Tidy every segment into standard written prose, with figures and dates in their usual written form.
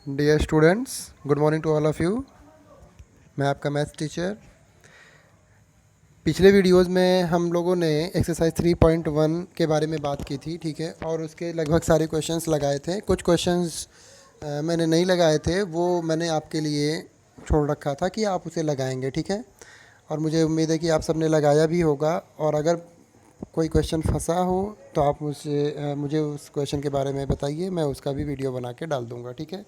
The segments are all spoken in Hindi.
Dear students, good morning to all of you. मैं आपका मैथ्स टीचर। पिछले वीडियोस में हम लोगों ने एक्सरसाइज 3.1 के बारे में बात की थी, ठीक है, और उसके लगभग सारे क्वेश्चंस लगाए थे। कुछ क्वेश्चंस मैंने नहीं लगाए थे, वो मैंने आपके लिए छोड़ रखा था कि आप उसे लगाएंगे, ठीक है। और मुझे उम्मीद है कि आप सबने लगाया भी होगा, और अगर कोई क्वेश्चन फंसा हो तो आप मुझे उस क्वेश्चन के बारे में बताइए, मैं उसका भी वीडियो बना के डाल दूँगा, ठीक है।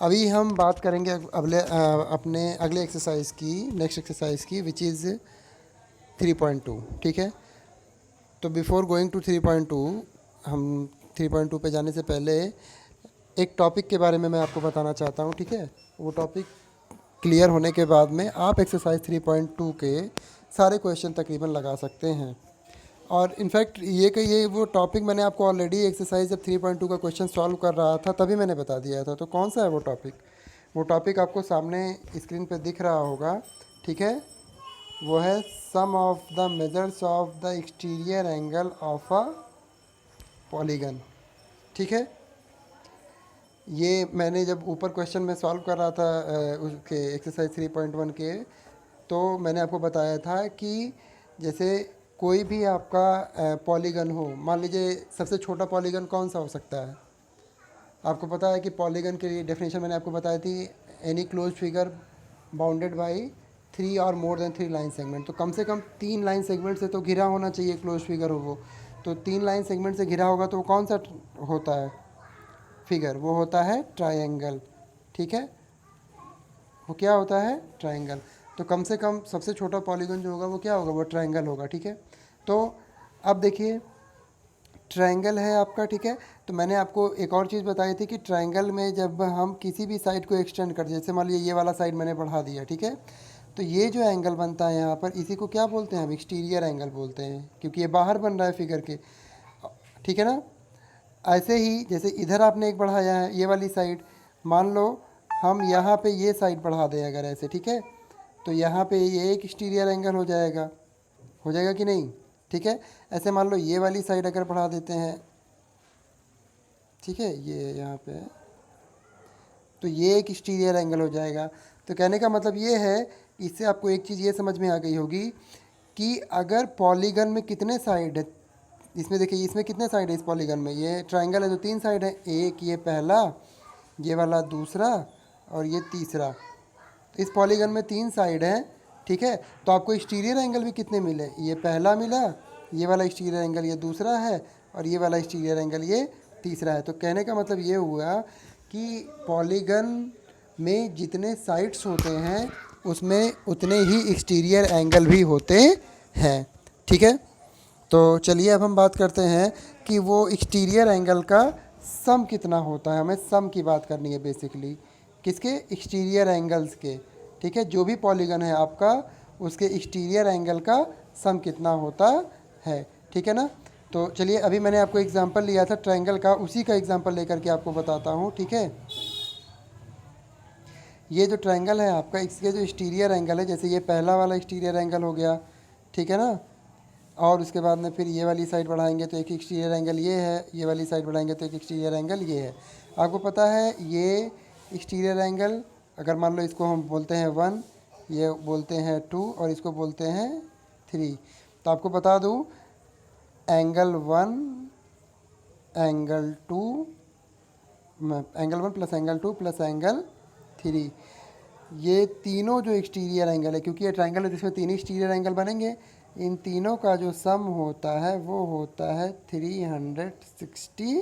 अभी हम बात करेंगे अपने अगले एक्सरसाइज की, नेक्स्ट एक्सरसाइज की, विच इज़ 3.2, ठीक है। तो बिफोर गोइंग टू 3.2, हम 3.2 पे जाने से पहले एक टॉपिक के बारे में मैं आपको बताना चाहता हूँ, ठीक है। वो टॉपिक क्लियर होने के बाद में आप एक्सरसाइज 3.2 के सारे क्वेश्चन तकरीबन लगा सकते हैं। और इनफैक्ट ये वो टॉपिक मैंने आपको ऑलरेडी एक्सरसाइज जब 3.2 का क्वेश्चन सॉल्व कर रहा था तभी मैंने बता दिया था। तो कौन सा है वो टॉपिक? वो टॉपिक आपको सामने स्क्रीन पे दिख रहा होगा, ठीक है। वो है sum of the measures of the exterior angle of a polygon, ठीक है। ये मैंने जब ऊपर क्वेश्चन में सॉल्व कर रहा था उसके एक्सरसाइज 3.1 के, तो मैंने आपको बताया था कि जैसे कोई भी आपका पॉलीगन हो, मान लीजिए सबसे छोटा पॉलीगन कौन सा हो सकता है? आपको पता है कि पॉलीगन के लिए डेफिनेशन मैंने आपको बताई थी, any close figure bounded by 3 और मोर देन 3 लाइन सेगमेंट। तो कम से कम 3 लाइन सेगमेंट से तो घिरा होना चाहिए क्लोज फिगर हो वो। तो 3 लाइन सेगमेंट से घिरा होगा तो वो कौन सा होता है फिगर? वो होता है ट्रायंगल, ठीक है। वो क्या होता है? ट्रायंगल। तो कम से कम सबसे छोटा पॉलीगन जो होगा वो क्या होगा? वो ट्रायंगल होगा, ठीक है। तो अब देखिए, ट्रायंगल है आपका, ठीक है। तो मैंने आपको एक और चीज़ बताई थी कि ट्रायंगल में जब हम किसी भी साइड को एक्सटेंड कर, जैसे मान लीजिए ये वाला साइड मैंने बढ़ा दिया, ठीक है। तो ये जो एंगल बनता है यहाँ पर, इसी को क्या बोलते हैं हम? एक्सटीरियर एंगल बोलते हैं, क्योंकि ये बाहर बन रहा है फिगर के, ठीक है ना। ऐसे ही जैसे इधर आपने एक बढ़ाया है ये वाली साइड, मान लो हम यहाँ पे ये साइड बढ़ा दें अगर ऐसे, ठीक है। तो यहाँ पे ये एक एक्सटीरियर एंगल हो जाएगा कि नहीं? ठीक है। ऐसे मान लो ये वाली साइड अगर बढ़ा देते हैं, ठीक है, ये यहाँ पे है, तो ये एक एक्सटीरियर एंगल हो जाएगा। तो कहने का मतलब ये है, इससे आपको एक चीज़ ये समझ में आ गई होगी कि अगर पॉलीगन में कितने साइड है, इसमें देखिए इसमें कितने साइड है इस पॉलीगन में, ये ट्रायंगल है तो 3 साइड है, एक ये पहला, ये वाला दूसरा, और ये तीसरा। इस पॉलीगन में 3 साइड हैं, ठीक है। तो आपको एक्सटीरियर एंगल भी कितने मिले? ये पहला मिला, ये वाला एक्सटीरियर एंगल ये दूसरा है, और ये वाला एक्सटीरियर एंगल ये तीसरा है। तो कहने का मतलब ये हुआ कि पॉलीगन में जितने साइड्स होते हैं उसमें उतने ही एक्सटीरियर एंगल भी होते हैं, ठीक है। तो चलिए अब हम बात करते हैं कि वो एक्सटीरियर एंगल का सम कितना होता है। हमें सम की बात करनी है बेसिकली, किसके? एक्सटीरियर एंगल्स के, ठीक है। जो भी पॉलीगन है आपका, उसके एक्सटीरियर एंगल का सम कितना होता है, ठीक है ना। तो चलिए अभी मैंने आपको एग्जांपल लिया था ट्रायंगल का, उसी का एग्जांपल लेकर के आपको बताता हूँ, ठीक है। ये जो ट्रायंगल है आपका, इसके जो एक्सटीरियर एंगल है, जैसे ये पहला वाला एक्सटीरियर एंगल हो गया, ठीक है ना। और उसके बाद में फिर ये वाली साइड बढ़ाएंगे तो एक एक्सटीरियर एंगल ये है, ये वाली साइड बढ़ाएंगे तो एक एक्सटीरियर एंगल ये है। आपको पता है ये एक्सटीरियर एंगल, अगर मान लो इसको हम बोलते हैं 1, ये बोलते हैं 2, और इसको बोलते हैं 3। तो आपको बता दूँ, angle 1, angle 2, angle 1 plus angle 2 plus angle 3, ये तीनों जो एक्सटीरियर एंगल है, क्योंकि ये ट्रायंगल है जिसमें 3 एक्सटीरियर एंगल बनेंगे, इन तीनों का जो सम होता है वो होता है 360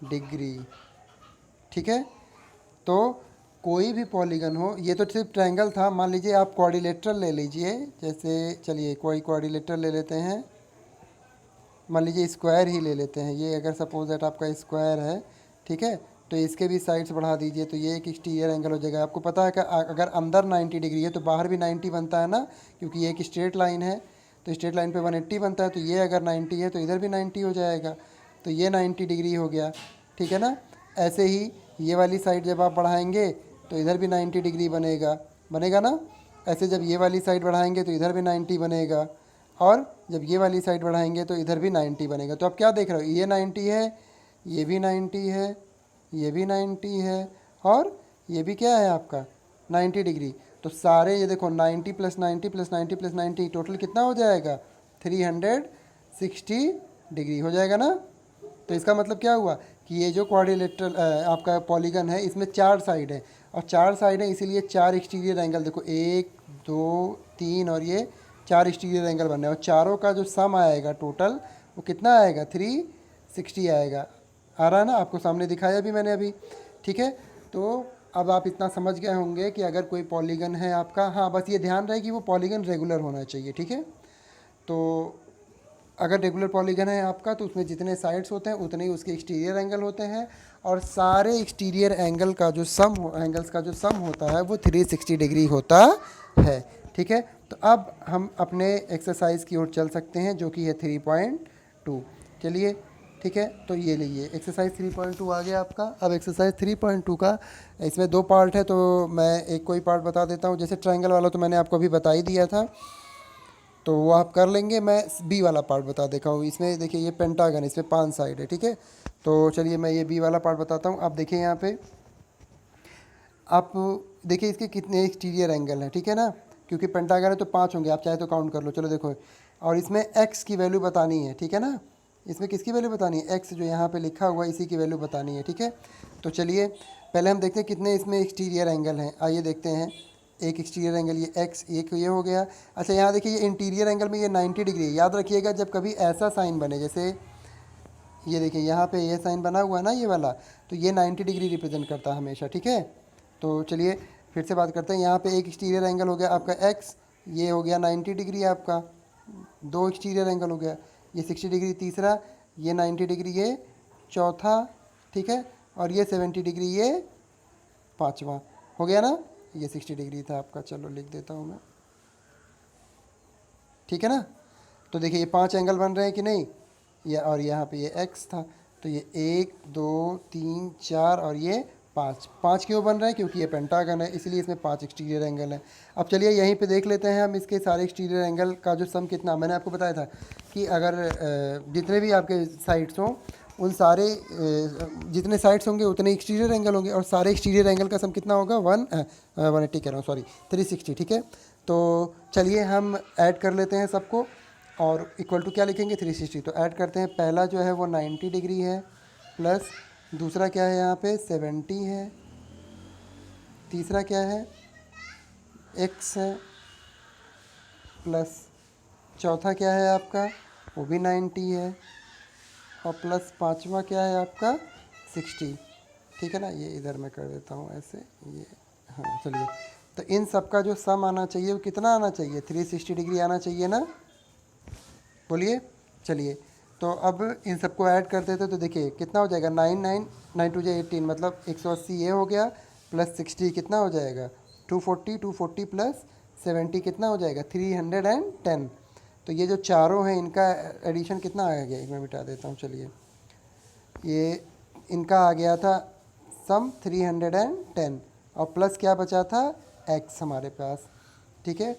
डिग्री, ठीक है। तो कोई भी पॉलीगन हो, ये तो सिर्फ ट्रायंगल था, मान लीजिए आप क्वाड्रिलेटरल ले लीजिए, जैसे चलिए कोई क्वाड्रिलेटरल ले लेते हैं, मान लीजिए स्क्वायर ही ले लेते हैं, ये अगर सपोज दैट आपका स्क्वायर है, ठीक है। तो इसके भी साइड्स बढ़ा दीजिए तो ये एक एक्सटीरियर एंगल हो जाएगा। आपको पता है कि अगर अंदर 90 डिग्री है तो बाहर भी 90 बनता है ना, क्योंकि ये एक स्ट्रेट लाइन है, तो स्ट्रेट लाइन पे 180 बनता है, तो ये अगर 90 है तो इधर भी 90 हो जाएगा, तो ये 90 डिग्री हो गया, ठीक है ना। ऐसे ही ये वाली साइड जब आप बढ़ाएंगे तो इधर भी 90 डिग्री बनेगा, बनेगा ना। ऐसे जब ये वाली साइड बढ़ाएंगे तो इधर भी 90 बनेगा, और जब ये वाली साइड बढ़ाएंगे तो इधर भी 90 बनेगा। तो आप क्या देख रहे हो, ये 90 है, ये भी 90 है, ये भी 90 है, और ये भी क्या है आपका 90 डिग्री। तो सारे ये देखो 90 प्लस 90 प्लस 90 प्लस 90 टोटल कितना हो जाएगा 360 डिग्री हो जाएगा ना। तो इसका मतलब क्या हुआ कि ये जो क्वाड्रिलेटरल आपका पॉलीगन है इसमें 4 साइड है और 4 साइड है, इसीलिए 4 एक्सटीरियर एंगल देखो 1 2 3 और ये 4 एक्सटीरियर एंगल बन रहे हैं और चारों का जो सम आएगा टोटल वो कितना आएगा 360 आएगा। आ रहा है ना, आपको सामने दिखाया भी मैंने अभी। ठीक है, तो अब आप इतना समझ गए होंगे कि अगर कोई पॉलीगन है आपका, हाँ बस ये ध्यान रहे कि वो पॉलीगन रेगुलर होना चाहिए। ठीक है, तो अगर रेगुलर पॉलीगन है आपका तो उसमें जितने साइड्स होते हैं उतने ही उसके एक्सटीरियर एंगल होते हैं और सारे एक्सटीरियर एंगल का जो एंगल्स का जो सम होता है वो 360 डिग्री होता है। ठीक है, तो अब हम अपने एक्सरसाइज की ओर चल सकते हैं जो कि है 3.2। चलिए ठीक है, तो ये लीजिए एक्सरसाइज 3.2 आ गया आपका। अब एक्सरसाइज 3.2 का इसमें 2 पार्ट है, तो मैं एक कोई पार्ट बता देता हूँ। जैसे ट्रायंगल वाला तो मैंने आपको अभी बता ही दिया था, तो वो आप कर लेंगे। मैं बी वाला पार्ट बता देखा हूँ। इसमें देखिए ये पेंटागन, इसमें 5 साइड है। ठीक है, तो चलिए मैं ये बी वाला पार्ट बताता हूँ। आप देखिए यहाँ पे, आप देखिए इसके कितने एक्सटीरियर एंगल हैं। ठीक है ना, क्योंकि पेंटागन है तो 5 होंगे, आप चाहे तो काउंट कर लो। चलो देखो, और इसमें एक्स की वैल्यू बतानी है। ठीक है ना, इसमें किसकी वैल्यू बतानी है, एक्स जो यहाँ पे लिखा हुआ है इसी की वैल्यू बतानी है। ठीक है, तो चलिए पहले हम देखते हैं कितने इसमें एक्सटीरियर एंगल हैं। आइए देखते हैं। एक एक्सटीरियर एंगल ये एक्स, एक ये हो गया। अच्छा यहाँ देखिए ये इंटीरियर एंगल में ये 90 डिग्री है। याद रखिएगा जब कभी ऐसा साइन बने, जैसे ये देखिए यहाँ पे ये साइन बना हुआ है ना ये वाला, तो ये 90 डिग्री रिप्रेजेंट करता है हमेशा। ठीक है, तो चलिए फिर से बात करते हैं। यहाँ पे एक एक्सटीरियर एंगल हो गया आपका एक्स, ये हो गया 90 डिग्री आपका। 2 एक्सटीरियर एंगल हो गया, ये 60 डिग्री तीसरा, ये 90 डिग्री ये चौथा। ठीक है, और ये 70 डिग्री ये पाँचवा। हो गया ना, ये 60 डिग्री था आपका। चलो लिख देता हूँ मैं। ठीक है ना, तो देखिए ये 5 एंगल बन रहे हैं कि नहीं, ये और यहाँ पे ये एक्स था, तो ये 1 2 3 4 और ये 5 क्यों बन रहे हैं, क्योंकि ये पेंटागन है इसलिए इसमें 5 एक्सटीरियर एंगल है। अब चलिए यहीं पे देख लेते हैं हम इसके सारे एक्सटीरियर एंगल का जो सम कितना। मैंने आपको बताया था कि अगर जितने भी आपके साइड्स हों उन सारे जितने साइड्स होंगे उतने एक्सटीरियर एंगल होंगे और सारे एक्सटीरियर एंगल का सम कितना होगा 180 कह रहा हूँ, सॉरी 360। ठीक है, तो चलिए हम ऐड कर लेते हैं सबको और इक्वल टू क्या लिखेंगे 360। तो ऐड करते हैं, पहला जो है वो 90 डिग्री है, प्लस दूसरा क्या है यहाँ पे 70 है, तीसरा क्या है x है, प्लस चौथा क्या है आपका वो भी 90 है, और प्लस पाँचवा क्या है आपका 60। ठीक है ना, ये इधर मैं कर देता हूँ ऐसे, ये हाँ चलिए। तो इन सब का जो सम आना चाहिए वो कितना आना चाहिए 360 डिग्री आना चाहिए ना, बोलिए। चलिए तो अब इन सबको ऐड कर देते तो देखिए कितना हो जाएगा 9 टू जो 18 मतलब 180 ये हो गया, प्लस 60 कितना हो जाएगा 240 प्लस 70 कितना हो जाएगा 310। तो ये जो चारों हैं इनका एडिशन कितना आ गया, एक मैं मिटा देता हूँ। चलिए ये इनका आ गया था सम 310 और प्लस क्या बचा था एक्स हमारे पास। ठीक है,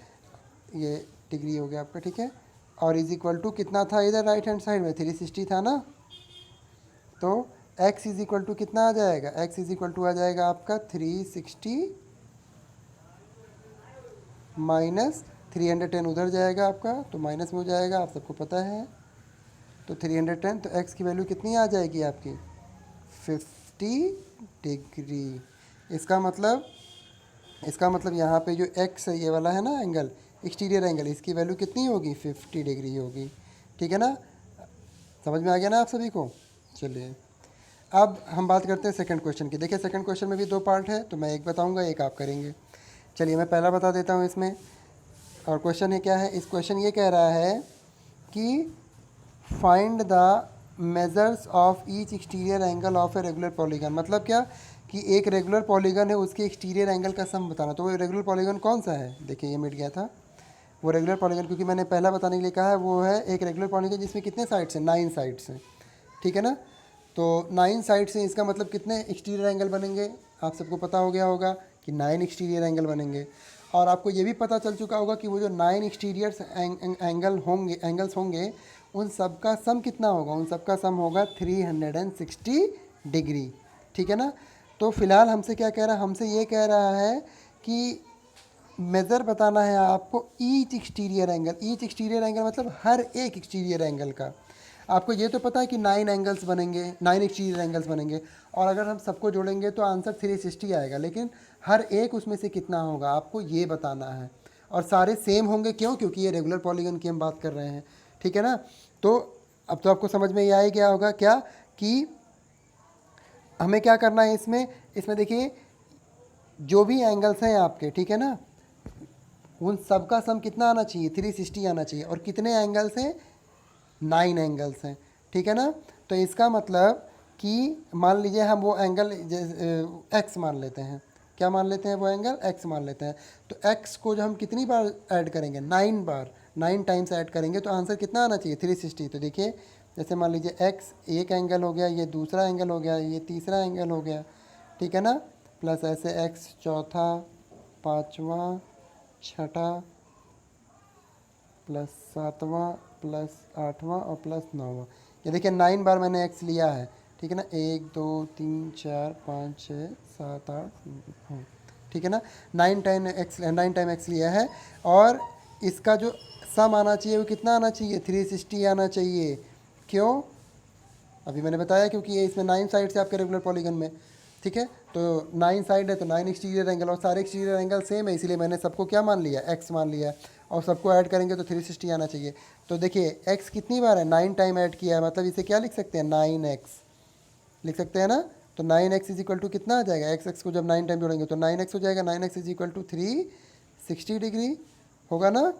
ये डिग्री हो गया आपका। ठीक है, और इज इक्वल टू कितना था इधर राइट हैंड साइड में 360 था ना, तो x इज इक्वल टू कितना आ जाएगा, x इज इक्वल टू आ जाएगा आपका 360 माइनस 310 उधर जाएगा आपका तो माइनस में हो जाएगा, आप सबको पता है। तो 310, तो x की वैल्यू कितनी आ जाएगी आपकी 50 डिग्री। इसका मतलब यहाँ पे जो x है ये वाला है ना एंगल, एक्सटीरियर एंगल, इसकी वैल्यू कितनी होगी 50 डिग्री होगी। ठीक है ना, समझ में आ गया ना आप सभी को। चलिए अब हम बात करते हैं सेकंड क्वेश्चन की। देखिए सेकंड क्वेश्चन में भी 2 पार्ट है, तो मैं एक बताऊंगा एक आप करेंगे। चलिए मैं पहला बता देता हूँ इसमें। और क्वेश्चन ये क्या है, इस क्वेश्चन ये कह रहा है कि find the measures of each exterior angle of A regular polygon. मतलब क्या कि एक रेगुलर पॉलीगन है उसके एक्सटीरियर एंगल का सम बताना। तो वो रेगुलर पॉलीगन कौन सा है, देखिए ये मिट गया था। वो रेगुलर पॉलीगन क्योंकि मैंने पहला बताने के लिए कहा है, वो है एक रेगुलर पॉलीगन जिसमें कितने साइड्स हैं 9 साइड्स हैं। ठीक है ना, तो 9 साइड्स हैं, इसका मतलब कितने एक्सटीरियर एंगल बनेंगे आप सबको पता हो गया होगा कि 9 एक्सटीरियर एंगल बनेंगे। और आपको ये भी पता चल चुका होगा कि वो जो 9 एक्सटीरियर एंगल्स होंगे उन सब का सम कितना होगा, उन सब का सम होगा 360 डिग्री। ठीक है ना, तो फिलहाल हमसे क्या कह रहा है, हमसे ये कह रहा है कि मेज़र बताना है आपको each exterior angle. Each exterior angle मतलब हर एक एक्सटीरियर एंगल का। आपको ये तो पता है कि 9 एंगल्स बनेंगे, 9 एक्सटीरियर एंगल्स बनेंगे, और अगर हम सबको जोड़ेंगे तो आंसर 360 आएगा, लेकिन हर एक उसमें से कितना होगा आपको ये बताना है। और सारे सेम होंगे, क्यों? क्योंकि ये रेगुलर पॉलीगन की हम बात कर रहे हैं, ठीक है ना। तो अब तो आपको समझ में ये आ ही गया होगा क्या कि हमें क्या करना है इसमें। इसमें देखिए जो भी एंगल्स हैं आपके, ठीक है ना, उन सब का सम कितना आना चाहिए, 360 आना चाहिए। और कितने एंगल्स हैं, 9 एंगल्स हैं, ठीक है ना। तो इसका मतलब कि मान लीजिए हम वो एंगल एक्स मान लेते हैं। क्या मान लेते हैं? वो एंगल एक्स मान लेते हैं। तो एक्स को जो हम कितनी बार ऐड करेंगे, 9 बार, 9 टाइम्स ऐड करेंगे, तो आंसर कितना आना चाहिए, 360। तो देखिए जैसे मान लीजिए एक्स एक एंगल हो गया, ये दूसरा एंगल हो गया, ये तीसरा एंगल हो गया, ठीक है ना। प्लस ऐसे एक्स चौथा, पाँचवा, छठा, प्लस सातवां, प्लस आठवां और प्लस नौवां। ये देखिए 9 बार मैंने एक्स लिया है, ठीक है ना। 1 2 3 4 5 6 7 8, हाँ, ठीक है ना। 9 टाइम एक्स लिया है। और इसका जो सम आना चाहिए वो कितना आना चाहिए, 360 आना चाहिए। क्यों? अभी मैंने बताया क्योंकि ये इसमें 9 साइड से आपके रेगुलर पॉलीगन में, ठीक है। तो 9 साइड है तो 9 एक्सटीरियर एंगल, और सारे एक्सटीरियर एंगल सेम है, इसीलिए मैंने सबको क्या मान लिया, एक्स मान लिया है। और सबको ऐड करेंगे तो 360 आना चाहिए। तो देखिए एक्स कितनी बार है, 9 टाइम ऐड किया है, मतलब इसे क्या लिख सकते हैं, 9x लिख सकते हैं ना। तो 9x इज इक्वल टू कितना आ जाएगा, एक्स एक्स को जब 9 टाइम जोड़ेंगे तो 9x हो जाएगा। 9x is equal to 360 degree होगा ना,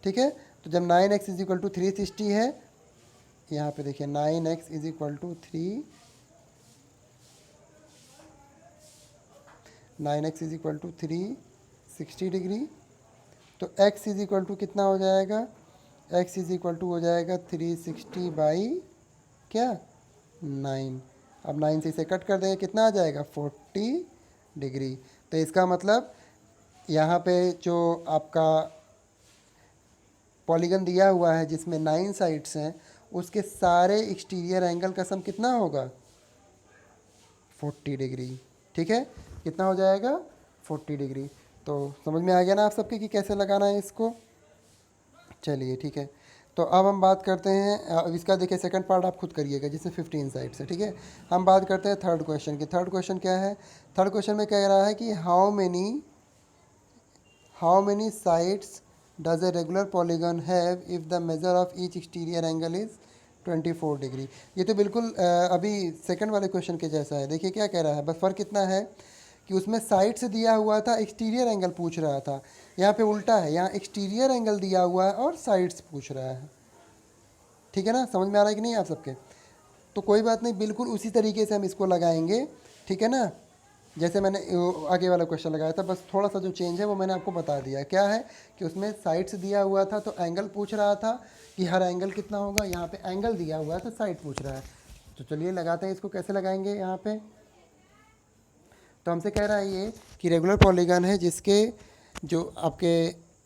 ठीक है। तो जब 9x इज इक्वल टू 360 है, यहाँ पे देखिए 9x is equal to 9x is equal to 360 degree. तो x इज इक्वल टू कितना हो जाएगा, x इज इक्वल टू हो जाएगा 360 बाई क्या, 9। अब 9 से इसे कट कर देंगे, कितना आ जाएगा, 40 डिग्री। तो इसका मतलब यहाँ पे जो आपका पॉलीगन दिया हुआ है जिसमें 9 साइड्स हैं, उसके सारे एक्सटीरियर एंगल का सम कितना होगा, 40 डिग्री, ठीक है। कितना हो जाएगा, 40 डिग्री। तो समझ में आ गया ना आप सबके कि कैसे लगाना है इसको। चलिए ठीक है। तो अब हम बात करते हैं, अब इसका देखिए सेकंड पार्ट आप खुद करिएगा जिसमें 15 साइड्स है, ठीक है। हम बात करते हैं थर्ड क्वेश्चन की। थर्ड क्वेश्चन क्या है, थर्ड क्वेश्चन में कह रहा है कि how many sides does a regular polygon have if the measure of each exterior angle is 24 degree. ये तो बिल्कुल अभी सेकंड वाले क्वेश्चन के जैसा है। देखिए क्या कह रहा है, बस फ़र्क कितना है कि उसमें साइड से दिया हुआ था, एक्सटीरियर एंगल पूछ रहा था। यहाँ पे उल्टा है, यहाँ एक्सटीरियर एंगल दिया हुआ है और साइड्स पूछ रहा है, ठीक है ना। समझ में आ रहा है कि नहीं आप सबके? तो कोई बात नहीं, बिल्कुल उसी तरीके से हम इसको लगाएंगे, ठीक है ना। जैसे मैंने आगे वाला क्वेश्चन लगाया था, बस थोड़ा सा जो चेंज है वो मैंने आपको बता दिया। क्या है कि उसमें साइड से दिया हुआ था तो एंगल पूछ रहा था कि हर एंगल कितना होगा, यहाँ पे एंगल दिया हुआ है तो साइड पूछ रहा है। तो चलिए लगाते हैं इसको। कैसे लगाएंगे यहाँ पे, तो हमसे कह रहा है ये कि रेगुलर पॉलीगन है जिसके जो आपके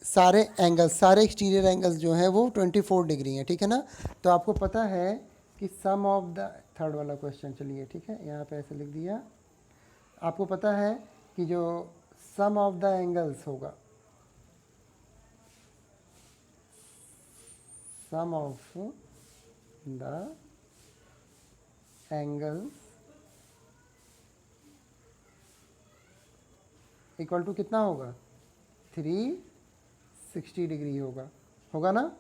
सारे एंगल्स, सारे एक्सटीरियर एंगल्स जो हैं वो 24 डिग्री हैं, ठीक है ना। तो आपको पता है कि सम ऑफ द, थर्ड वाला क्वेश्चन, चलिए ठीक है, यहाँ पे ऐसे लिख दिया। आपको पता है कि जो सम ऑफ द एंगल्स होगा, sum of the angles equal to कितना होगा, 360 डिग्री होगा ना।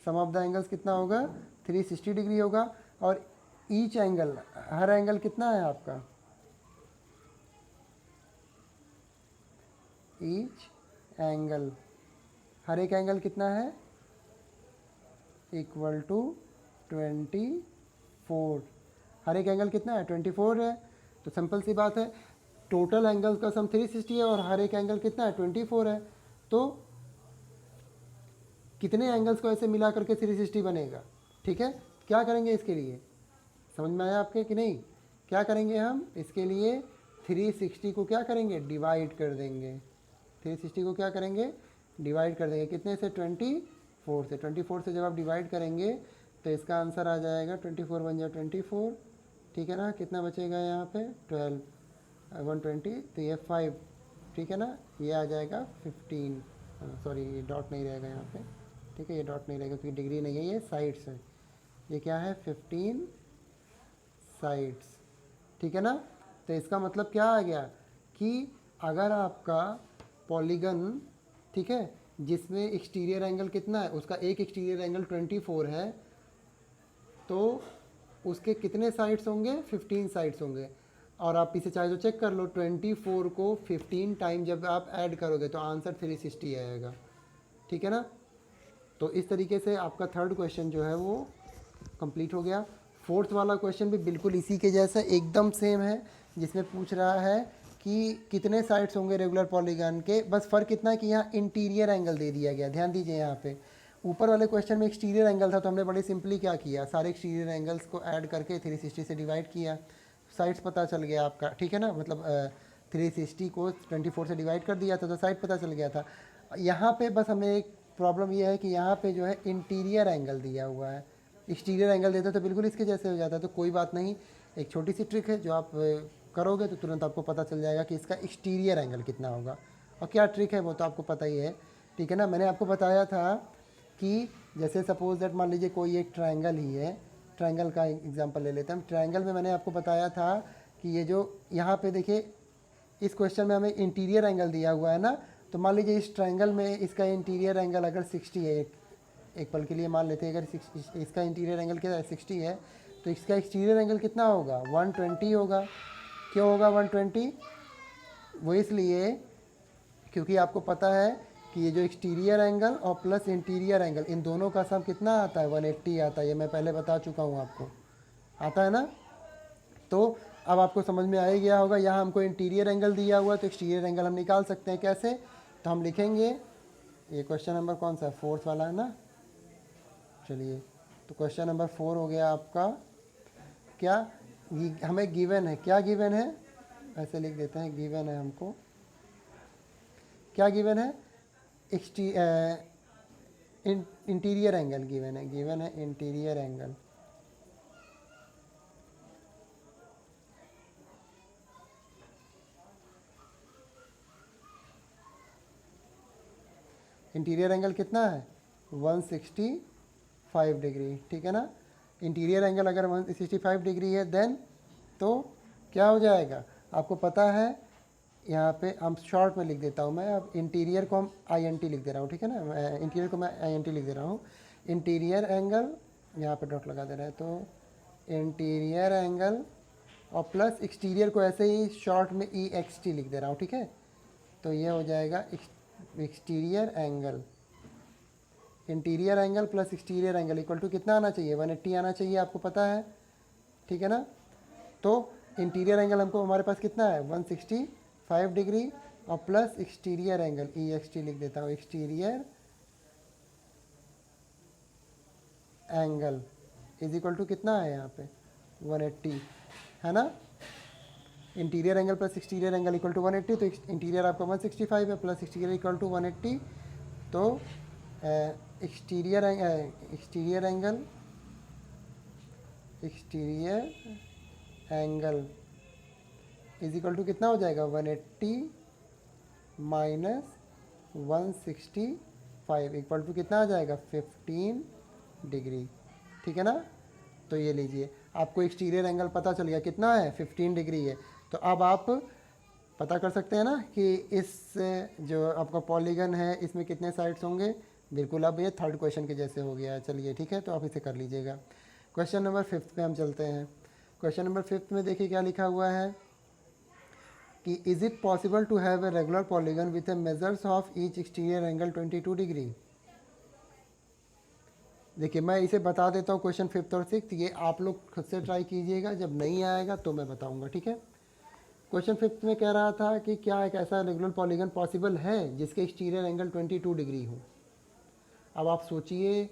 सम ऑफ द एंगल्स कितना होगा, 360 डिग्री होगा। और ईच एंगल, हर एंगल कितना है आपका, ईच एंगल, हर एक एंगल कितना है, इक्वल टू 24। हर एक एंगल कितना है, 24 है। तो सिंपल सी बात है, टोटल एंगल का सम 360 है और हर एक एंगल कितना है, 24 है। तो कितने एंगल्स को ऐसे मिला करके 360 बनेगा, ठीक है। क्या करेंगे इसके लिए, समझ में आया आपके कि नहीं? क्या करेंगे हम इसके लिए, 360 को क्या करेंगे, डिवाइड कर देंगे। 360 को क्या करेंगे, डिवाइड कर देंगे। कितने से, 24 से। 24 से जब आप डिवाइड करेंगे तो इसका आंसर आ जाएगा 24 बन जाए 24, ठीक है ना। कितना बचेगा यहाँ पे, 12। 120, तो ये 5, ठीक है ना, ये आ जाएगा 15, सॉरी ये डॉट नहीं रहेगा यहाँ पे, ठीक है, ये डॉट नहीं रहेगा क्योंकि डिग्री नहीं है, ये साइड्स है, ये क्या है 15 साइड्स, ठीक है ना। तो इसका मतलब क्या आ गया कि अगर आपका पॉलीगन, ठीक है, जिसमें एक्सटीरियर एंगल कितना है, उसका एक एक्सटीरियर एंगल 24 है, तो उसके कितने साइड्स होंगे, 15 साइड्स होंगे। और आप इसे चाहे तो चेक कर लो, 24 को 15 टाइम जब आप ऐड करोगे तो आंसर 360 आएगा, ठीक है ना। तो इस तरीके से आपका थर्ड क्वेश्चन जो है वो कंप्लीट हो गया। फोर्थ वाला क्वेश्चन भी बिल्कुल इसी के जैसा एकदम सेम है, जिसमें पूछ रहा है कि कितने साइड्स होंगे रेगुलर पॉलीगन के, बस फ़र्क इतना है कि यहाँ इंटीरियर एंगल दे दिया गया। ध्यान दीजिए, यहाँ पे ऊपर वाले क्वेश्चन में एक्सटीरियर एंगल था, तो हमने बड़े सिंपली क्या किया, सारे एक्सटीरियर एंगल्स को ऐड करके 360 से डिवाइड किया, साइड्स पता चल गया आपका, ठीक है ना, मतलब 360 को 24 से डिवाइड कर दिया था तो साइड पता चल गया था। यहाँ पे बस हमें एक प्रॉब्लम ये है कि यहाँ पे जो है इंटीरियर एंगल दिया हुआ है, एक्सटीरियर एंगल देते तो बिल्कुल इसके जैसे हो जाता, तो कोई बात नहीं, एक छोटी सी ट्रिक है जो आप करोगे तो तुरंत आपको पता चल जाएगा कि इसका एक्सटीरियर एंगल कितना होगा। और क्या ट्रिक है वो तो आपको पता ही है, ठीक है ना। मैंने आपको बताया था कि जैसे सपोज दैट मान लीजिए कोई एक ट्रायंगल ही है, ट्रायंगल का एग्जांपल ले लेते हैं। ट्रायंगल में मैंने आपको बताया था कि ये जो यहाँ पे देखिए इस क्वेश्चन में हमें इंटीरियर एंगल दिया हुआ है ना, तो मान लीजिए इस ट्रायंगल में इसका इंटीरियर एंगल अगर 60 है, एक पल के लिए मान लेते हैं, अगर इसका इंटीरियर एंगल क्या है 60 है, तो इसका एक्सटीरियर एंगल कितना होगा 120 होगा। क्यों होगा 120? वो इसलिए क्योंकि आपको पता है कि ये जो एक्सटीरियर एंगल और प्लस इंटीरियर एंगल, इन दोनों का सम कितना आता है 180 आता है, ये मैं पहले बता चुका हूँ आपको, आता है ना। तो अब आपको समझ में आ ही गया होगा, यहाँ हमको इंटीरियर एंगल दिया हुआ है तो एक्सटीरियर एंगल हम निकाल सकते हैं। कैसे? तो हम लिखेंगे, ये क्वेश्चन नंबर कौन सा है, फोर्थ वाला है ना। चलिए, तो क्वेश्चन नंबर 4 हो गया आपका, क्या हमें गिवन है, क्या गिवन है, ऐसे लिख देते हैं, गिवन है हमको, क्या गिवन है, इंटीरियर एंगल गिवन है इंटीरियर एंगल। इंटीरियर एंगल कितना है 165 डिग्री, ठीक है ना। इंटीरियर एंगल अगर 165 डिग्री है देन तो क्या हो जाएगा, आपको पता है, यहाँ पे हम शॉर्ट में लिख देता हूँ मैं, अब इंटीरियर को हम INT लिख दे रहा हूँ, ठीक है ना, इंटीरियर को मैं INT लिख दे रहा हूँ। इंटीरियर एंगल, यहाँ पे डॉट लगा दे रहा है, तो इंटीरियर एंगल और प्लस एक्सटीरियर को ऐसे ही शॉर्ट में EXT लिख दे रहा हूँ, ठीक है। तो ये हो जाएगा exterior angle, interior angle plus exterior angle equal to कितना आना चाहिए 180 आना चाहिए, आपको पता है, ठीक है ना। तो इंटीरियर एंगल हमको हमारे पास कितना है 165 डिग्री और प्लस एक्सटीरियर एंगल EXT लिख देता हूँ, exterior angle is equal to कितना है यहाँ पे 180, है ना। Interior angle plus exterior angle equal to 180, तो इंटीरियर आपका 165 है प्लस एक्सटीरियर इक्वल टू 180, तो exterior angle is equal to कितना हो जाएगा 180 माइनस 165 इक्वल टू कितना आ जाएगा 15 डिग्री, ठीक है ना। तो ये लीजिए, आपको एक्सटीरियर एंगल पता चल गया कितना है 15 डिग्री है। तो अब आप पता कर सकते हैं ना कि इस जो आपका पॉलीगन है इसमें कितने साइड्स होंगे। बिल्कुल, अब ये थर्ड क्वेश्चन के जैसे हो गया है। चलिए ठीक है, तो आप इसे कर लीजिएगा। क्वेश्चन नंबर 5 पे हम चलते हैं। क्वेश्चन नंबर 5 में देखिए क्या लिखा हुआ है कि is it possible to have a regular polygon with a measures of each exterior angle 22 degree. देखिए मैं इसे बता देता हूँ, क्वेश्चन 5 और 6 ये आप लोग खुद से ट्राई कीजिएगा, जब नहीं आएगा तो मैं बताऊँगा, ठीक है। क्वेश्चन 5 में कह रहा था कि क्या एक ऐसा रेगुलर पॉलीगन पॉसिबल है जिसके एक्सटीरियर एंगल 22 डिग्री हो। अब आप सोचिए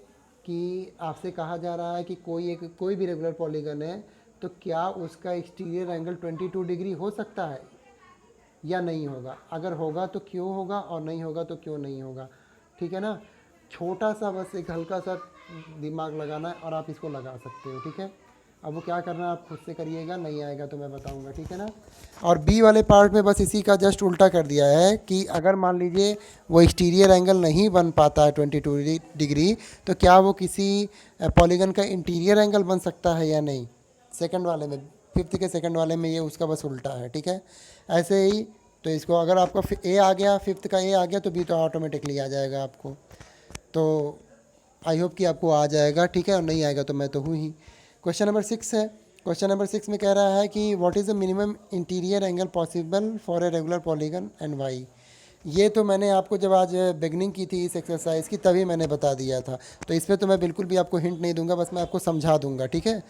कि आपसे कहा जा रहा है कि कोई भी रेगुलर पॉलीगन है तो क्या उसका एक्सटीरियर एंगल 22 डिग्री हो सकता है या नहीं होगा। अगर होगा तो क्यों होगा और नहीं होगा तो क्यों नहीं होगा, ठीक है ना। छोटा सा बस एक हल्का सा दिमाग लगाना है और आप इसको लगा सकते हो, ठीक है। अब वो क्या करना आप खुद से करिएगा, नहीं आएगा तो मैं बताऊंगा, ठीक है ना। और बी वाले पार्ट में बस इसी का जस्ट उल्टा कर दिया है कि अगर मान लीजिए वो एक्सटीरियर एंगल नहीं बन पाता है 22 डिग्री, तो क्या वो किसी पॉलीगन का इंटीरियर एंगल बन सकता है या नहीं। सेकंड वाले में, फिफ्थ के सेकंड वाले में ये उसका बस उल्टा है, ठीक है। ऐसे ही तो इसको अगर आपका ए आ गया, फिफ्थ का ए आ गया, तो बी तो ऑटोमेटिकली आ जाएगा आपको। तो आई होप कि आपको आ जाएगा, ठीक है, और नहीं आएगा तो मैं तो हूँ ही। क्वेश्चन नंबर 6 है। क्वेश्चन नंबर 6 में कह रहा है कि what is the minimum interior angle possible for a regular polygon and why. ये तो मैंने आपको जब आज बिगनिंग की थी इस एक्सरसाइज की तभी मैंने बता दिया था, तो इसमें तो मैं बिल्कुल भी आपको हिंट नहीं दूंगा, बस मैं आपको समझा दूंगा, ठीक है।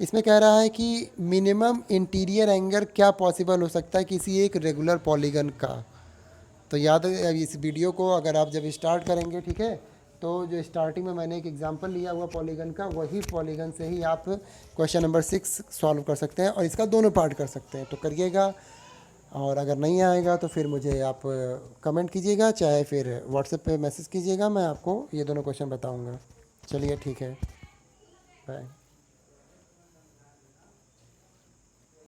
इसमें कह रहा है कि मिनिमम इंटीरियर एंगल क्या पॉसिबल हो सकता है किसी एक रेगुलर पॉलीगन का। तो याद है इस वीडियो को अगर आप जब स्टार्ट करेंगे, ठीक है, तो जो स्टार्टिंग में मैंने एक एग्जांपल लिया हुआ पॉलीगन का, वही पॉलीगन से ही आप क्वेश्चन नंबर 6 सॉल्व कर सकते हैं और इसका दोनों पार्ट कर सकते हैं, तो करिएगा। और अगर नहीं आएगा तो फिर मुझे आप कमेंट कीजिएगा, चाहे फिर व्हाट्सएप पे मैसेज कीजिएगा, मैं आपको ये दोनों क्वेश्चन बताऊंगा। चलिए ठीक है, बाय।